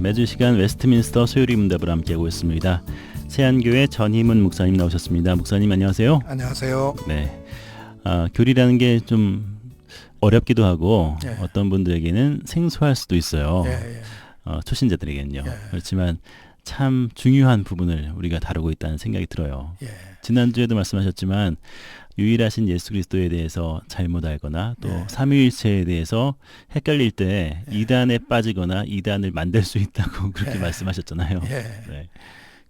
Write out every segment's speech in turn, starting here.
매주 시간 웨스트민스터 소요리 문답을 함께하고 있습니다. 세안교회 전희문 목사님 나오셨습니다. 목사님 안녕하세요. 안녕하세요. 네, 교리라는 게 좀 어렵기도 하고 예. 어떤 분들에게는 생소할 수도 있어요. 예. 초신자들에게는요. 예. 그렇지만 참 중요한 부분을 우리가 다루고 있다는 생각이 들어요. 예. 지난주에도 말씀하셨지만 유일하신 예수 그리스도에 대해서 잘못 알거나 또 예. 삼위일체에 대해서 헷갈릴 때 예. 이단에 빠지거나 이단을 만들 수 있다고 그렇게 예. 말씀하셨잖아요. 예. 네.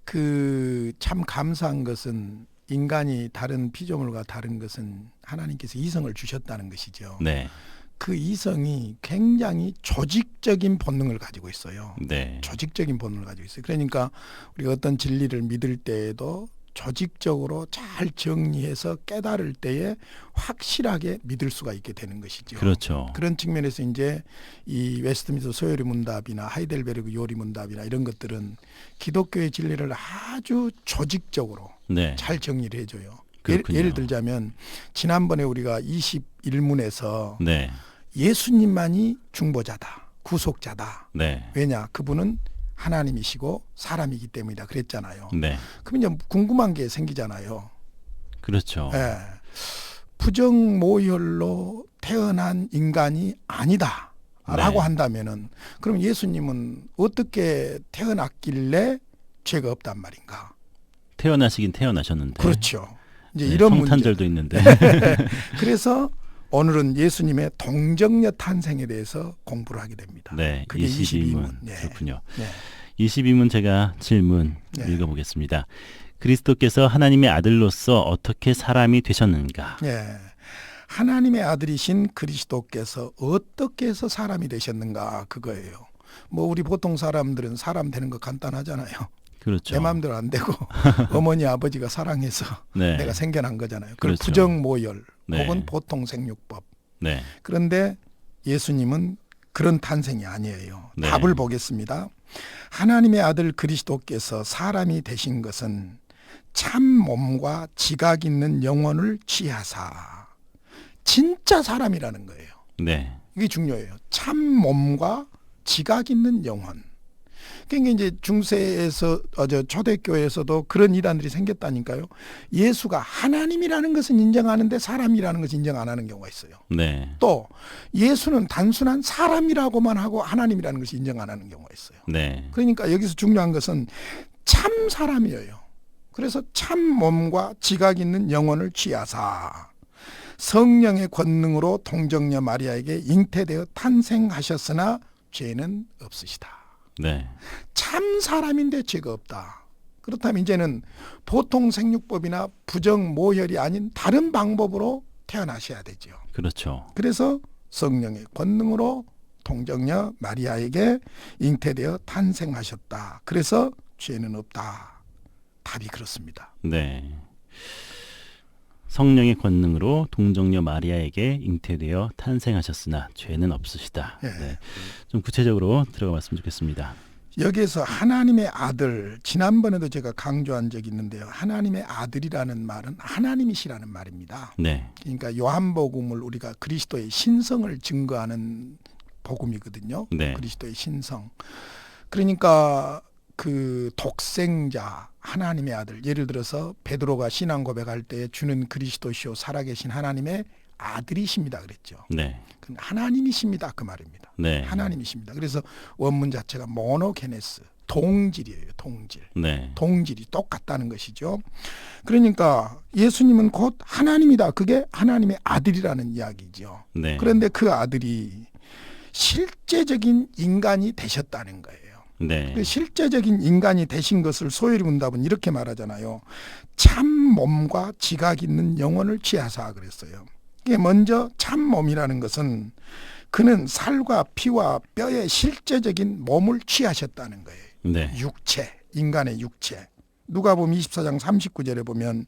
그 참 감사한 것은 인간이 다른 피조물과 다른 것은 하나님께서 이성을 주셨다는 것이죠. 네. 그 이성이 굉장히 조직적인 본능을 가지고 있어요. 네. 조직적인 본능을 가지고 있어요. 그러니까 우리가 어떤 진리를 믿을 때에도 조직적으로 잘 정리해서 깨달을 때에 확실하게 믿을 수가 있게 되는 것이죠. 그렇죠. 그런 측면에서 이제 이 웨스트민스터 소요리 문답이나 하이델베르그 요리 문답이나 이런 것들은 기독교의 진리를 아주 조직적으로 네. 잘 정리를 해줘요. 그렇군요. 예를 들자면 지난번에 우리가 21문에서 네. 예수님만이 중보자다, 구속자다. 네. 왜냐? 그분은 하나님이시고 사람이기 때문이다 그랬잖아요. 네. 그럼 이제 궁금한 게 생기잖아요. 그렇죠. 예. 부정모혈로 태어난 인간이 아니다 라고 네. 한다면은 그럼 예수님은 어떻게 태어났길래 죄가 없단 말인가? 태어나시긴 태어나셨는데. 그렇죠. 이제 네, 이런 문제. 성탄절도 있는데. 그래서 오늘은 예수님의 동정녀 탄생에 대해서 공부를 하게 됩니다. 네. 그게 22문. 네. 그렇군요. 네. 22문 제가 질문 네. 읽어보겠습니다. 그리스도께서 하나님의 아들로서 어떻게 사람이 되셨는가? 예. 하나님의 아들이신 그리스도께서 어떻게 해서 사람이 되셨는가 그거예요. 뭐 우리 보통 사람들은 사람 되는 거 간단하잖아요. 그렇죠. 내 마음대로 안 되고 어머니 아버지가 사랑해서 네. 내가 생겨난 거잖아요. 그걸 그렇죠. 부정모혈 네. 혹은 보통 생육법. 네. 그런데 예수님은 그런 탄생이 아니에요. 네. 답을 보겠습니다. 하나님의 아들 그리스도께서 사람이 되신 것은 참 몸과 지각 있는 영혼을 취하사 진짜 사람이라는 거예요. 네. 이게 중요해요. 참 몸과 지각 있는 영혼. 그러니까 이제 중세에서 초대교회에서도 그런 이단들이 생겼다니까요. 예수가 하나님이라는 것은 인정하는데 사람이라는 것은 인정 안 하는 경우가 있어요. 네. 또 예수는 단순한 사람이라고만 하고 하나님이라는 것이 인정 안 하는 경우가 있어요. 네. 그러니까 여기서 중요한 것은 참 사람이에요. 그래서 참 몸과 지각 있는 영혼을 취하사 성령의 권능으로 동정녀 마리아에게 잉태되어 탄생하셨으나 죄는 없으시다. 네. 참 사람인데 죄가 없다. 그렇다면 이제는 보통 생육법이나 부정 모혈이 아닌 다른 방법으로 태어나셔야 되죠. 그렇죠. 그래서 성령의 권능으로 동정녀 마리아에게 잉태되어 탄생하셨다. 그래서 죄는 없다. 답이 그렇습니다. 네. 성령의 권능으로 동정녀 마리아에게 잉태되어 탄생하셨으나 죄는 없으시다. 예. 네. 좀 구체적으로 들어가 봤으면 좋겠습니다. 여기에서 하나님의 아들, 지난번에도 제가 강조한 적이 있는데요. 하나님의 아들이라는 말은 하나님이시라는 말입니다. 네. 그러니까 요한복음을 우리가 그리스도의 신성을 증거하는 복음이거든요. 네. 그리스도의 신성. 그러니까 그 독생자 하나님의 아들, 예를 들어서 베드로가 신앙 고백할 때 주는 그리스도시요 살아계신 하나님의 아들이십니다 그랬죠. 네. 하나님이십니다 그 말입니다. 네. 하나님이십니다. 그래서 원문 자체가 모노게네스, 동질이에요. 동질. 네. 동질이 똑같다는 것이죠. 그러니까 예수님은 곧 하나님이다. 그게 하나님의 아들이라는 이야기죠. 네. 그런데 그 아들이 실제적인 인간이 되셨다는 거예요. 네. 그 실제적인 인간이 되신 것을 소요리 문답은 이렇게 말하잖아요. 참 몸과 지각 있는 영혼을 취하사 그랬어요. 이게 먼저 참 몸이라는 것은 그는 살과 피와 뼈의 실제적인 몸을 취하셨다는 거예요. 네. 육체, 인간의 육체. 누가복음 24장 39절에 보면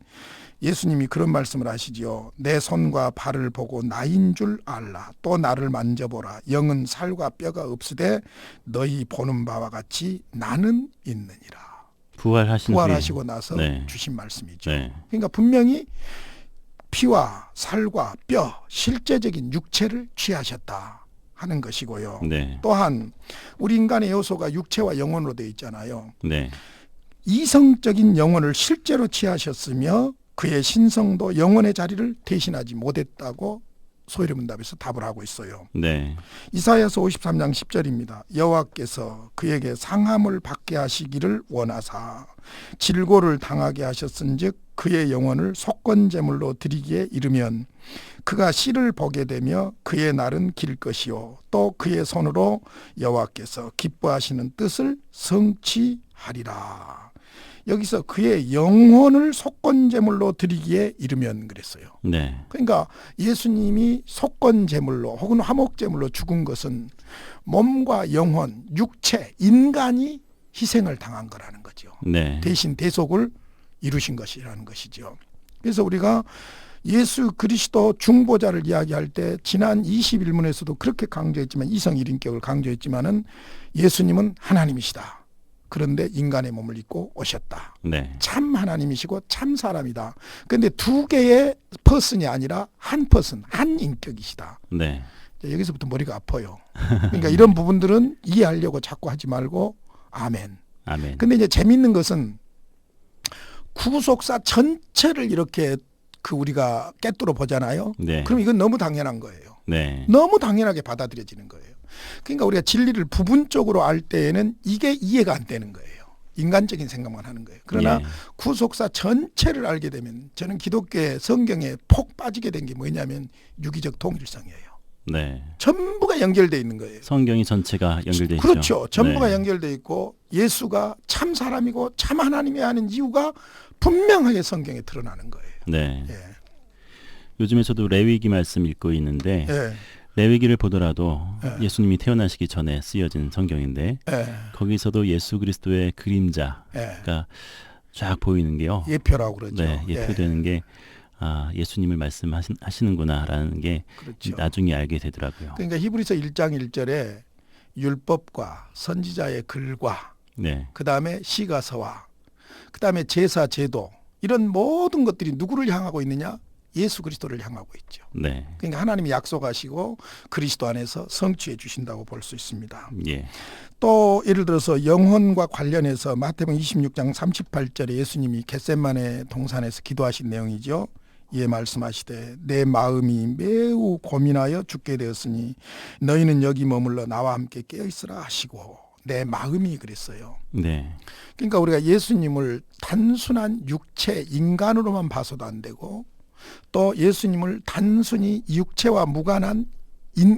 예수님이 그런 말씀을 하시지요. 내 손과 발을 보고 나인 줄 알라. 또 나를 만져보라. 영은 살과 뼈가 없으되 너희 보는 바와 같이 나는 있느니라. 부활하시고 나서 네. 주신 말씀이죠. 네. 그러니까 분명히 피와 살과 뼈, 실제적인 육체를 취하셨다 하는 것이고요. 네. 또한 우리 인간의 요소가 육체와 영혼으로 되어 있잖아요. 네. 이성적인 영혼을 실제로 취하셨으며 그의 신성도 영혼의 자리를 대신하지 못했다고 소위문답에서 답을 하고 있어요. 네. 이사야서 53장 10절입니다. 여호와께서 그에게 상함을 받게 하시기를 원하사 질고를 당하게 하셨은즉 그의 영혼을 속건제물로 드리기에 이르면 그가 씨를 보게 되며 그의 날은 길 것이요 또 그의 손으로 여호와께서 기뻐하시는 뜻을 성취하리라. 여기서 그의 영혼을 속건제물로 드리기에 이르면 그랬어요. 네. 그러니까 예수님이 속건제물로 혹은 화목제물로 죽은 것은 몸과 영혼, 육체, 인간이 희생을 당한 거라는 거죠. 네. 대신 대속을 이루신 것이라는 것이죠. 그래서 우리가 예수 그리스도 중보자를 이야기할 때 지난 21문에서도 그렇게 강조했지만 이성 1인격을 강조했지만은 예수님은 하나님이시다. 그런데 인간의 몸을 입고 오셨다. 네. 참 하나님이시고 참 사람이다. 그런데 두 개의 퍼슨이 아니라 한 퍼슨, 한 인격이시다. 네. 여기서부터 머리가 아파요. 그러니까 이런 부분들은 이해하려고 자꾸 하지 말고 아멘. 아멘. 근데 이제 재밌는 것은 구속사 전체를 이렇게 우리가 꿰뚫어 보잖아요. 네. 그럼 이건 너무 당연한 거예요. 네. 너무 당연하게 받아들여지는 거예요. 그러니까 우리가 진리를 부분적으로 알 때에는 이게 이해가 안 되는 거예요. 인간적인 생각만 하는 거예요. 그러나 예. 구속사 전체를 알게 되면 저는 기독교의 성경에 폭 빠지게 된 게 뭐냐면 유기적 통일성이에요. 네. 전부가 연결되어 있는 거예요. 성경이 전체가 연결돼 있죠. 그렇죠. 전부가 네. 연결되어 있고 예수가 참 사람이고 참 하나님이 하는 이유가 분명하게 성경에 드러나는 거예요. 네. 예. 요즘에 저도 레위기 말씀 읽고 있는데 예. 레위기를 보더라도 예. 예수님이 태어나시기 전에 쓰여진 성경인데 예. 거기서도 예수 그리스도의 그림자가 예. 쫙 보이는 게요. 예표라고 그러죠. 네, 예표되는 게 예수님을 말씀하시는구나라는 게 그렇죠. 나중에 알게 되더라고요. 그러니까 히브리서 1장 1절에 율법과 선지자의 글과 네. 그다음에 시가서와 그다음에 제사 제도 이런 모든 것들이 누구를 향하고 있느냐? 예수 그리스도를 향하고 있죠. 네. 그러니까 하나님이 약속하시고 그리스도 안에서 성취해 주신다고 볼 수 있습니다. 예. 또 예를 들어서 영혼과 관련해서 마태복음 26장 38절에 예수님이 겟세마네 동산에서 기도하신 내용이죠. 이에 말씀하시되 내 마음이 매우 고민하여 죽게 되었으니 너희는 여기 머물러 나와 함께 깨어 있으라 하시고 내 마음이 그랬어요. 네. 그러니까 우리가 예수님을 단순한 육체 인간으로만 봐서도 안 되고 또 예수님을 단순히 육체와 무관한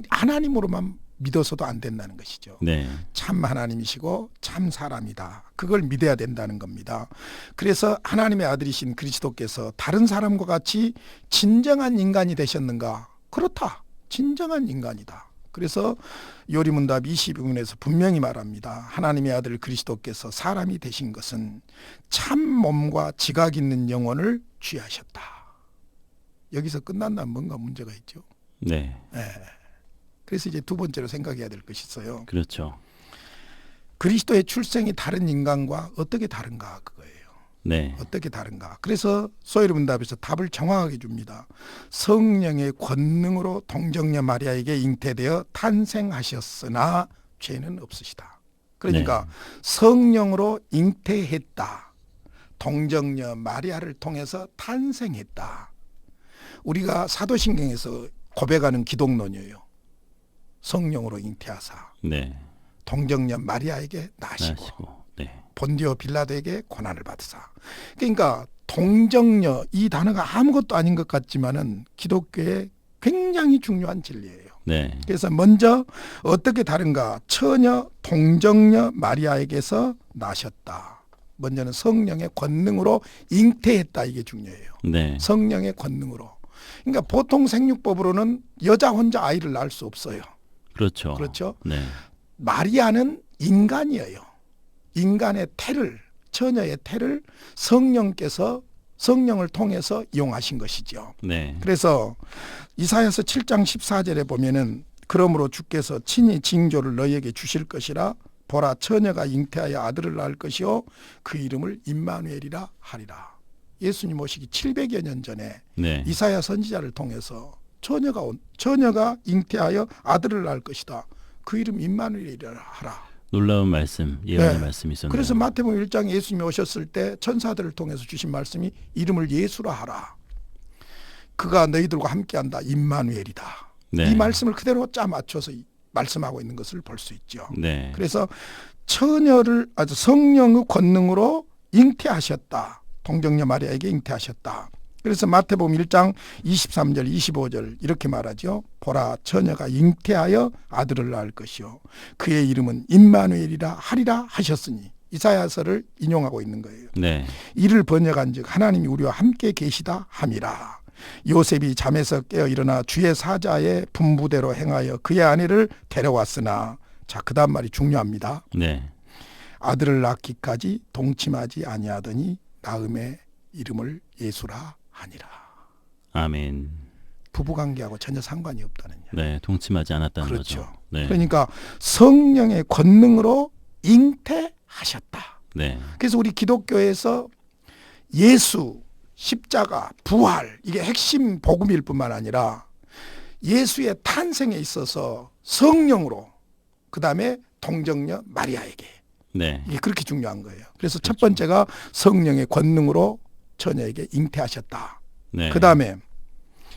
하나님으로만 믿어서도 안 된다는 것이죠. 네. 참 하나님이시고 참 사람이다. 그걸 믿어야 된다는 겁니다. 그래서 하나님의 아들이신 그리스도께서 다른 사람과 같이 진정한 인간이 되셨는가? 그렇다. 진정한 인간이다. 그래서 요리문답 22문에서 분명히 말합니다. 하나님의 아들 그리스도께서 사람이 되신 것은 참 몸과 지각 있는 영혼을 취하셨다. 여기서 끝난다면 뭔가 문제가 있죠. 네. 네. 그래서 이제 두 번째로 생각해야 될 것이 있어요. 그렇죠. 그리스도의 출생이 다른 인간과 어떻게 다른가 그거예요. 네. 어떻게 다른가. 그래서 소위문답에서 답을 정확하게 줍니다. 성령의 권능으로 동정녀 마리아에게 잉태되어 탄생하셨으나 죄는 없으시다. 그러니까 성령으로 잉태했다. 동정녀 마리아를 통해서 탄생했다. 우리가 사도신경에서 고백하는 기독론이에요. 성령으로 잉태하사 네. 동정녀 마리아에게 나시고 네. 본디오 빌라도에게 고난을 받으사. 그러니까 동정녀 이 단어가 아무것도 아닌 것 같지만은 기독교의 굉장히 중요한 진리예요. 네. 그래서 먼저 어떻게 다른가? 처녀 동정녀 마리아에게서 나셨다. 먼저는 성령의 권능으로 잉태했다. 이게 중요해요. 네. 성령의 권능으로. 그러니까 보통 생육법으로는 여자 혼자 아이를 낳을 수 없어요. 그렇죠. 그렇죠. 네. 마리아는 인간이에요. 인간의 태를, 처녀의 태를 성령께서 성령을 통해서 이용하신 것이죠. 네. 그래서 이사야서 7장 14절에 보면은 그러므로 주께서 친히 징조를 너희에게 주실 것이라 보라 처녀가 잉태하여 아들을 낳을 것이요 그 이름을 임마누엘이라 하리라. 예수님 오시기 700여 년 전에 네. 이사야 선지자를 통해서 처녀가 잉태하여 아들을 낳을 것이다. 그 이름 임마누엘이라 하라. 놀라운 말씀, 예언의 네. 말씀이 있었네요. 그래서 마태복음 1장에 예수님이 오셨을 때 천사들을 통해서 주신 말씀이 이름을 예수라 하라. 그가 너희들과 함께한다. 임마누엘이다. 네. 이 말씀을 그대로 짜 맞춰서 말씀하고 있는 것을 볼 수 있죠. 네. 그래서 처녀를 아주 성령의 권능으로 잉태하셨다. 동정녀 마리아에게 잉태하셨다. 그래서 마태복음 1장 23절 25절 이렇게 말하죠. 보라 처녀가 잉태하여 아들을 낳을 것이요 그의 이름은 임마누엘이라 하리라 하셨으니 이사야서를 인용하고 있는 거예요. 네. 이를 번역한즉 하나님이 우리와 함께 계시다 함이라. 요셉이 잠에서 깨어 일어나 주의 사자의 분부대로 행하여 그의 아내를 데려왔으나 자 그다음 말이 중요합니다. 네. 아들을 낳기까지 동침하지 아니하더니 낳음의 이름을 예수라 하니라. 아멘. 부부관계하고 전혀 상관이 없다는 이야기. 네, 동침하지 않았다는 그렇죠. 거죠. 네. 그러니까 성령의 권능으로 잉태하셨다. 네. 그래서 우리 기독교에서 예수, 십자가, 부활 이게 핵심 복음일 뿐만 아니라 예수의 탄생에 있어서 성령으로 그다음에 동정녀 마리아에게 네. 이게 그렇게 중요한 거예요. 그래서 첫 그렇죠. 번째가 성령의 권능으로 처녀에게 잉태하셨다. 네. 그다음에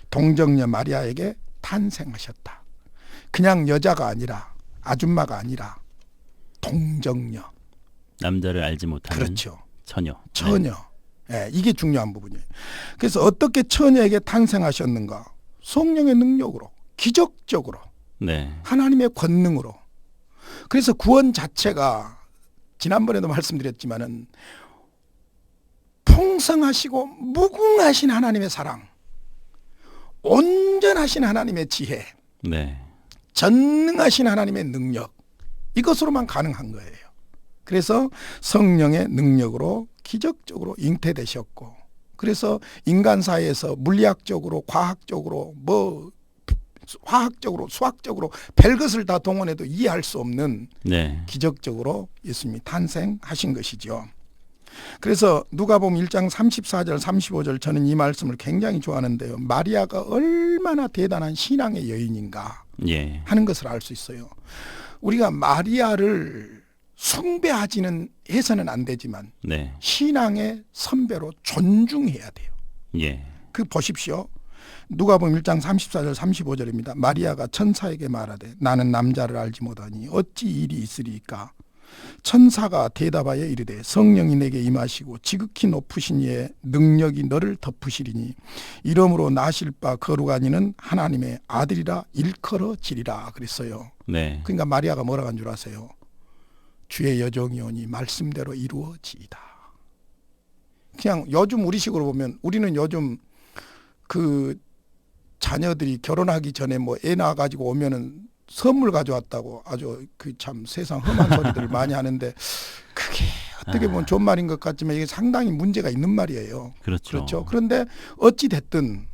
동정녀 마리아에게 탄생하셨다. 그냥 여자가 아니라 아줌마가 아니라 동정녀. 남자를 알지 못하는 그렇죠. 처녀. 처녀. 예, 이게 중요한 부분이에요. 그래서 어떻게 처녀에게 탄생하셨는가? 성령의 능력으로, 기적적으로, 네. 하나님의 권능으로. 그래서 구원 자체가 지난번에도 말씀드렸지만은 풍성하시고 무궁하신 하나님의 사랑, 온전하신 하나님의 지혜, 네. 전능하신 하나님의 능력 이것으로만 가능한 거예요. 그래서 성령의 능력으로 기적적으로 잉태되셨고 그래서 인간 사회에서 물리학적으로 과학적으로 화학적으로 수학적으로 별것을 다 동원해도 이해할 수 없는 네. 기적적으로 예수님이 탄생하신 것이죠. 그래서 누가복음 1장 34절 35절 저는 이 말씀을 굉장히 좋아하는데요. 마리아가 얼마나 대단한 신앙의 여인인가 예. 하는 것을 알 수 있어요. 우리가 마리아를 숭배하지는 해서는 안 되지만 네. 신앙의 선배로 존중해야 돼요. 예. 그 보십시오. 누가복음 1장 34절 35절입니다. 마리아가 천사에게 말하되 나는 남자를 알지 못하니 어찌 일이 있으리까. 천사가 대답하여 이르되 성령이 내게 임하시고 지극히 높으신 이의 능력이 너를 덮으시리니 이러므로 나실 바 거룩하니는 하나님의 아들이라 일컬어지리라 그랬어요. 네. 그러니까 마리아가 뭐라고 한 줄 아세요? 주의 여종이오니 말씀대로 이루어지이다. 그냥 요즘 우리식으로 보면 우리는 요즘 그 자녀들이 결혼하기 전에 뭐 애 낳아가지고 오면은 선물 가져왔다고 아주 그 참 세상 험한 소리들을 많이 하는데 그게 어떻게 보면 좋은 말인 것 같지만 이게 상당히 문제가 있는 말이에요. 그렇죠. 그렇죠. 그런데 어찌 됐든